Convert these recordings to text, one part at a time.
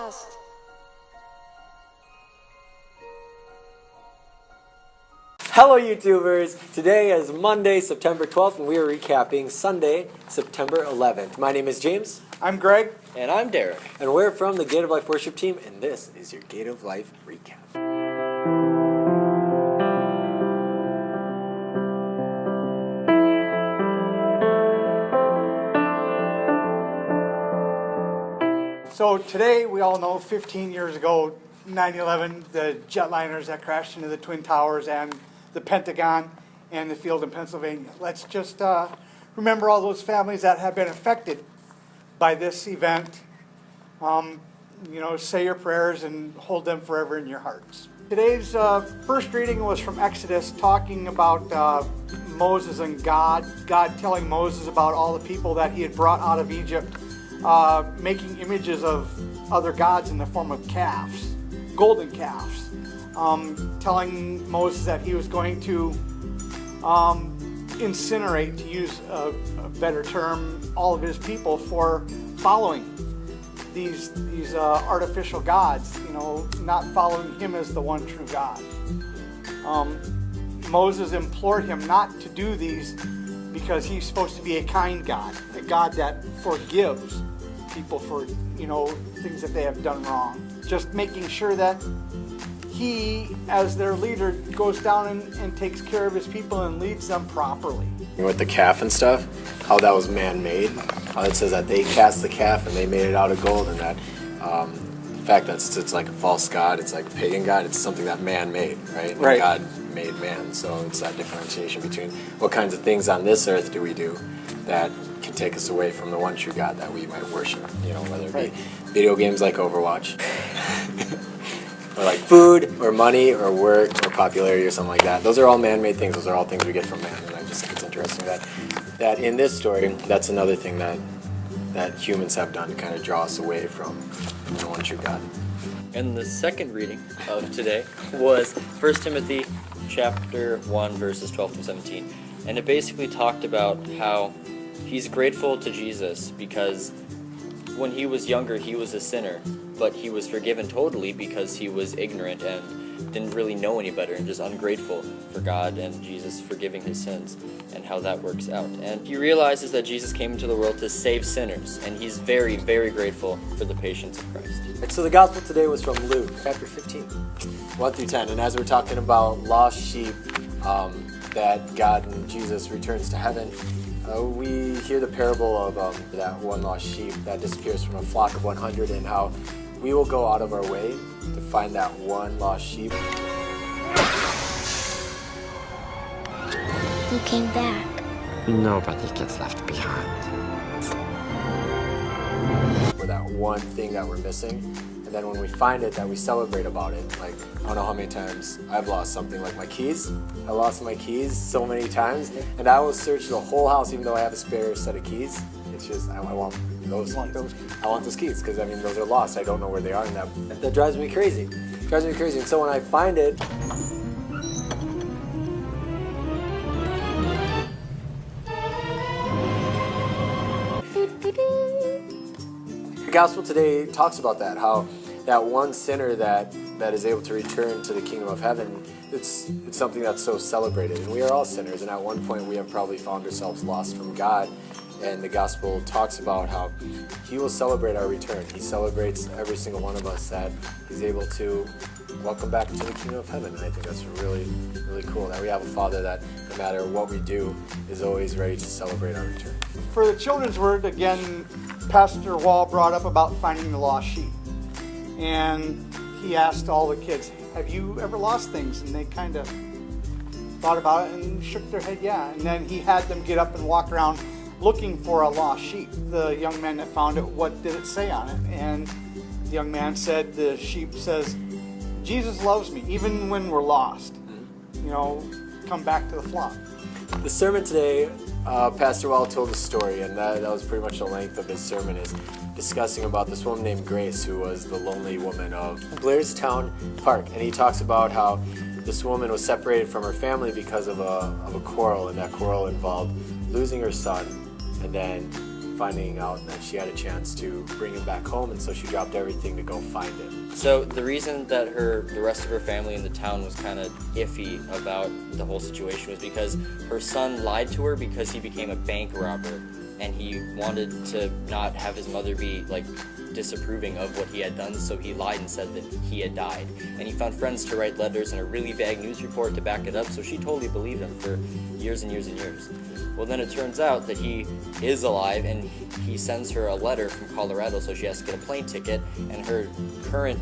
lost. Hello YouTubers! Today is Monday, September 12th, and we are recapping Sunday, September 11th. My name is James. I'm Greg. And I'm Derek. And we're from the Gate of Life worship team, and this is your Gate of Life recap. So today, we all know 15 years ago, 9/11, the jetliners that crashed into the Twin Towers and the Pentagon and the field in Pennsylvania. Let's just remember all those families that have been affected by this event. Say your prayers and hold them forever in your hearts. Today's first reading was from Exodus, talking about Moses and God telling Moses about all the people that he had brought out of Egypt, making images of other gods in the form of calves, golden calves, telling Moses that he was going to incinerate, to use a better term, all of his people for following these artificial gods, not following him as the one true God. Moses implored him not to do these because he's supposed to be a kind God, a God that forgives people for things that they have done wrong. Just making sure that he, as their leader, goes down and takes care of his people and leads them properly. With the calf and stuff, how that was man-made. It says that they cast the calf and they made it out of gold, and that the fact that it's like a false god, it's like a pagan god, it's something that man made, right? Right. God made man, so it's that differentiation between what kinds of things on this earth do we do that can take us away from the one true God that we might worship, whether it be video games like Overwatch, or like food, or money, or work, or popularity, or something like that. Those are all man-made things. Those are all things we get from man, and I just think it's interesting that in this story, that's another thing that humans have done to kind of draw us away from the one true God. And the second reading of today was 1 Timothy chapter 1, verses 12 through 17. And it basically talked about how he's grateful to Jesus because when he was younger, he was a sinner, but he was forgiven totally because he was ignorant and didn't really know any better and just ungrateful for God and Jesus forgiving his sins and how that works out. And he realizes that Jesus came into the world to save sinners, and he's very, very grateful for the patience of Christ. And so the gospel today was from Luke, chapter 15, 1 through 10. And as we're talking about lost sheep, that God and Jesus returns to heaven, we hear the parable of that one lost sheep that disappears from a flock of 100, and how we will go out of our way to find that one lost sheep. Who came back? Nobody gets left behind. For that one thing that we're missing. And then when we find it, that we celebrate about it. Like, I don't know how many times I've lost something, like my keys. I lost my keys so many times, and I will search the whole house even though I have a spare set of keys. It's just, I want those keys. I want those keys because, those are lost. I don't know where they are, and that drives me crazy. And so when I find it, the gospel today talks about that, how that one sinner that is able to return to the kingdom of heaven, it's something that's so celebrated. And we are all sinners, and at one point we have probably found ourselves lost from God. And the gospel talks about how he will celebrate our return. He celebrates every single one of us that he's able to welcome back to the kingdom of heaven. And I think that's really, really cool that we have a Father that no matter what we do is always ready to celebrate our return. For the children's word, again, Pastor Wall brought up about finding the lost sheep. And he asked all the kids, have you ever lost things? And they kind of thought about it and shook their head, yeah. And then he had them get up and walk around looking for a lost sheep. The young man that found it, what did it say on it? And the young man said, the sheep says, Jesus loves me, even when we're lost. Come back to the flock. The sermon today, Pastor Well told a story, and that was pretty much the length of his sermon, is discussing about this woman named Grace, who was the lonely woman of Blairstown Park. And he talks about how this woman was separated from her family because of a quarrel, and that quarrel involved losing her son and then finding out that she had a chance to bring him back home, and so she dropped everything to go find him. So the reason that the rest of her family in the town was kind of iffy about the whole situation was because her son lied to her because he became a bank robber, and he wanted to not have his mother be like disapproving of what he had done, so he lied and said that he had died. And he found friends to write letters and a really vague news report to back it up, so she totally believed him for years and years and years. Well, then it turns out that he is alive, and he sends her a letter from Colorado, so she has to get a plane ticket, and her current,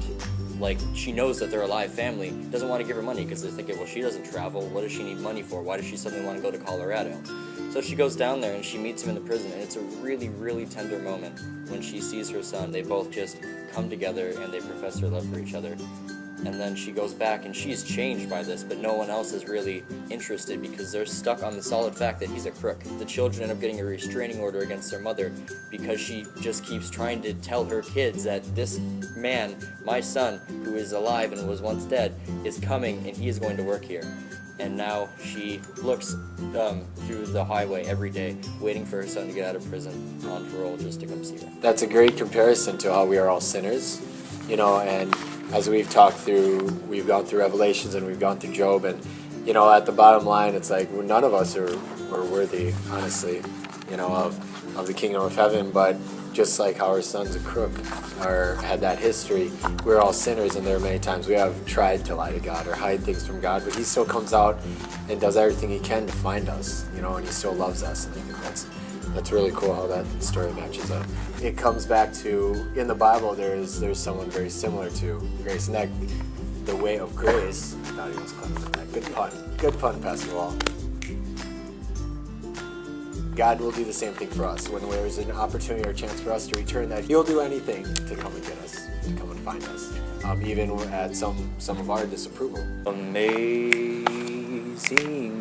like, she knows that they're a alive family, doesn't want to give her money because they're thinking, well, she doesn't travel, what does she need money for? Why does she suddenly want to go to Colorado? So she goes down there and she meets him in the prison, and it's a really, really tender moment when she sees her son. They both just come together and they profess their love for each other. And then she goes back and she's changed by this, but no one else is really interested because they're stuck on the solid fact that he's a crook. The children end up getting a restraining order against their mother because she just keeps trying to tell her kids that this man, my son, who is alive and was once dead, is coming and he is going to work here. And now she looks through the highway every day, waiting for her son to get out of prison on parole just to come see her. That's a great comparison to how we are all sinners, you know, and as we've talked through, we've gone through Revelations and we've gone through Job, and, you know, at the bottom line, it's like none of us are worthy, honestly, you know, of the kingdom of heaven, but just like how our son's a crook or had that history, we're all sinners, and there are many times we have tried to lie to God or hide things from God, but he still comes out and does everything he can to find us, you know, and he still loves us, and I think that's really cool how that story matches up. It comes back to, in the Bible, there's someone very similar to Grace, and that, the way of grace, I thought he was clever with that. Good pun, Pastor Wall. God will do the same thing for us. When there's an opportunity or a chance for us to return that, he'll do anything to come and get us, to come and find us, even at some of our disapproval. Amazing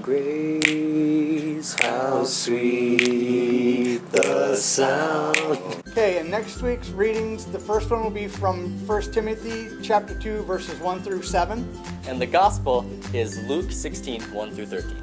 grace, how sweet the sound. Okay, and next week's readings, the first one will be from 1 Timothy chapter 2, verses 1 through 7. And the gospel is Luke 16, 1 through 13.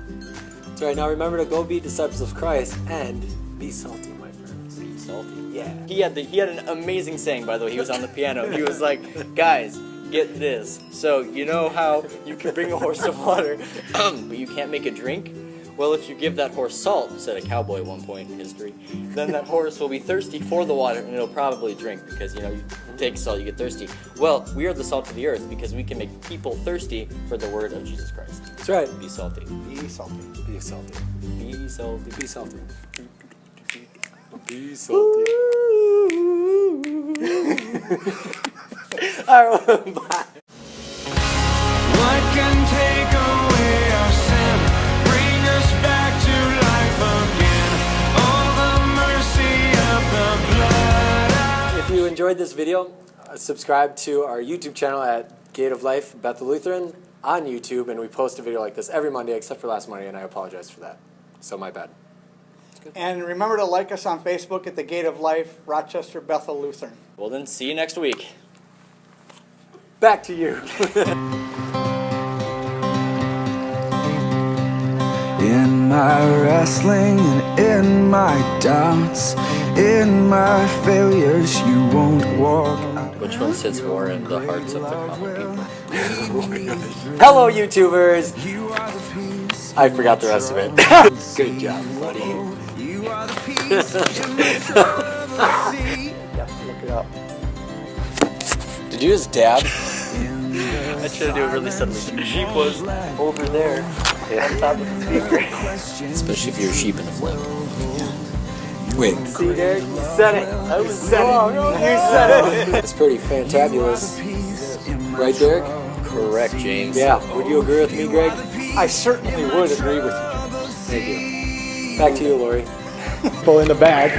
That's right, now remember to go be disciples of Christ and be salty, my friends. Be salty. Yeah. He had an amazing saying, by the way. He was on the piano. He was like, guys, get this. So you know how you can bring a horse to water, but you can't make it drink? Well, if you give that horse salt, said a cowboy at one point in history, then that horse will be thirsty for the water, and it'll probably drink because, you know, you take salt, you get thirsty. Well, we are the salt of the earth because we can make people thirsty for the word of Jesus Christ. That's right. Be salty. Be salty. Be salty. Be salty. Be salty. Be salty. All right, bye. What can take away our sin, bring us back to life again? All the mercy of the blood. If you enjoyed this video, subscribe to our YouTube channel at Gate of Life Bethel Lutheran on YouTube, and we post a video like this every Monday except for last Monday, and I apologize for that. So my bad. And remember to like us on Facebook at the Gate of Life, Rochester Bethel Lutheran. Well, then, see you next week. Back to you. In my wrestling and in my doubts, in my failures, you won't walk out. Which one sits more in the hearts of the common people? Hello, YouTubers. You are the peace. I forgot the rest of it. Good job, buddy. You are the peace in the flood of the sea. Yeah, look it up. Did you just dab? I tried to do it really subtly. The sheep was over there on top of the speaker. Especially if you're a sheep in a flip. Wait. See there? You said it. I was said it. You said it. It's pretty fantabulous. Right, Derek? Correct, James. Yeah. Would you agree with me, Greg? I certainly would agree with you. Thank you. Back to you, Lori. Pull in the bag.